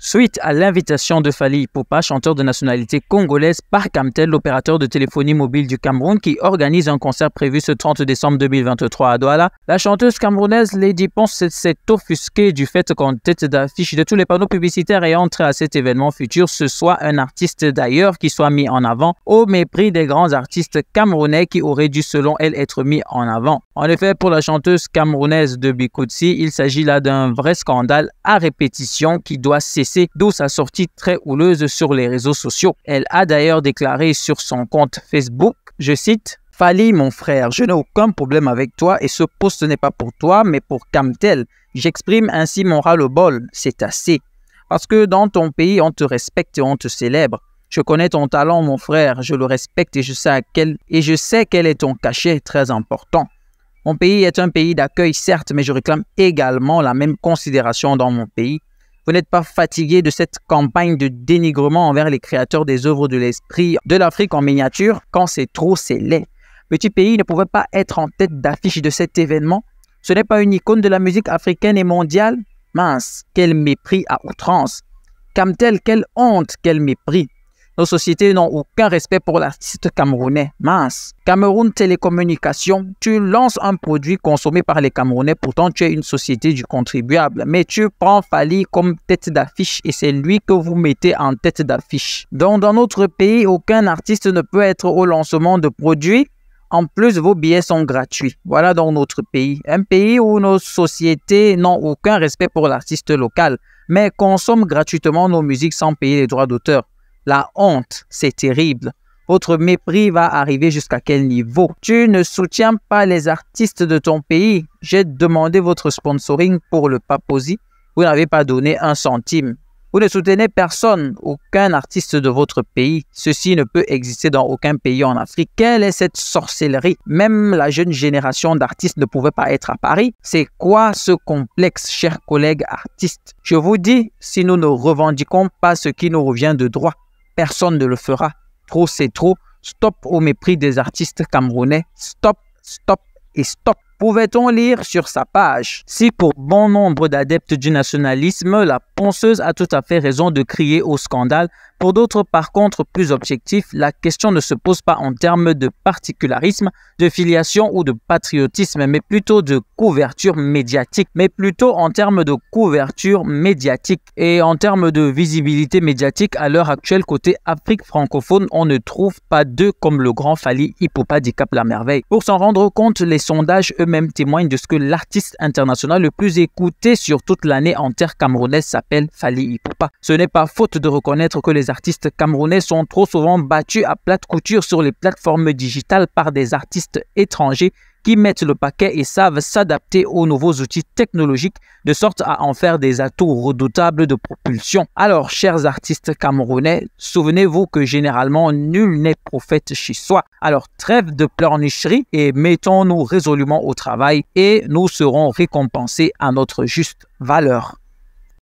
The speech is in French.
Suite à l'invitation de Fally Ipupa, chanteur de nationalité congolaise, par Camtel, l'opérateur de téléphonie mobile du Cameroun, qui organise un concert prévu ce 30 décembre 2023 à Douala, la chanteuse camerounaise Lady Ponce s'est offusquée du fait qu'en tête d'affiche de tous les panneaux publicitaires ayant trait à cet événement futur, ce soit un artiste d'ailleurs qui soit mis en avant, au mépris des grands artistes camerounais qui auraient dû selon elle être mis en avant. En effet, pour la chanteuse camerounaise de Bikoutsi, il s'agit là d'un vrai scandale à répétition qui doit cesser, d'où sa sortie très houleuse sur les réseaux sociaux. Elle a d'ailleurs déclaré sur son compte Facebook, je cite, « Fally, mon frère, je n'ai aucun problème avec toi et ce post n'est pas pour toi, mais pour Camtel. J'exprime ainsi mon ras-le-bol, c'est assez. Parce que dans ton pays, on te respecte et on te célèbre. Je connais ton talent, mon frère, je le respecte et je sais quel est ton cachet très important. Mon pays est un pays d'accueil, certes, mais je réclame également la même considération dans mon pays. Vous n'êtes pas fatigué de cette campagne de dénigrement envers les créateurs des œuvres de l'esprit de l'Afrique en miniature? Quand c'est trop, c'est laid. Petit pays ne pouvait pas être en tête d'affiche de cet événement. Ce n'est pas une icône de la musique africaine et mondiale? Mince, quel mépris à outrance. Camtel, quelle honte, quel mépris. Nos sociétés n'ont aucun respect pour l'artiste camerounais. Mince. Cameroun Télécommunications, tu lances un produit consommé par les Camerounais, pourtant tu es une société du contribuable. Mais tu prends Fally comme tête d'affiche et c'est lui que vous mettez en tête d'affiche. Donc dans notre pays, aucun artiste ne peut être au lancement de produits. En plus, vos billets sont gratuits. Voilà donc notre pays. Un pays où nos sociétés n'ont aucun respect pour l'artiste local, mais consomment gratuitement nos musiques sans payer les droits d'auteur. La honte, c'est terrible. Votre mépris va arriver jusqu'à quel niveau? Tu ne soutiens pas les artistes de ton pays. J'ai demandé votre sponsoring pour le Paposi. Vous n'avez pas donné un centime. Vous ne soutenez personne, aucun artiste de votre pays. Ceci ne peut exister dans aucun pays en Afrique. Quelle est cette sorcellerie? Même la jeune génération d'artistes ne pouvait pas être à Paris. C'est quoi ce complexe, chers collègues artistes? Je vous dis, si nous ne revendiquons pas ce qui nous revient de droit, personne ne le fera. Trop, c'est trop. Stop au mépris des artistes camerounais. Stop, stop et stop. Pouvait-on lire sur sa page? Si pour bon nombre d'adeptes du nationalisme, la ponceuse a tout à fait raison de crier au scandale, pour d'autres par contre plus objectifs, la question ne se pose pas en termes de particularisme, de filiation ou de patriotisme, mais plutôt de couverture médiatique. Et en termes de visibilité médiatique, à l'heure actuelle, côté Afrique francophone, on ne trouve pas deux comme le grand Fally Ipupa dit Cap la merveille. Pour s'en rendre compte, les sondages eux-mêmes témoignent de ce que l'artiste international le plus écouté sur toute l'année en terre camerounaise s'appelle Fally Ipupa. Ce n'est pas faute de reconnaître que les artistes camerounais sont trop souvent battus à plate couture sur les plateformes digitales par des artistes étrangers qui mettent le paquet et savent s'adapter aux nouveaux outils technologiques de sorte à en faire des atouts redoutables de propulsion. Alors, chers artistes camerounais, souvenez-vous que généralement, nul n'est prophète chez soi. Alors, trêve de pleurnicherie et mettons-nous résolument au travail et nous serons récompensés à notre juste valeur.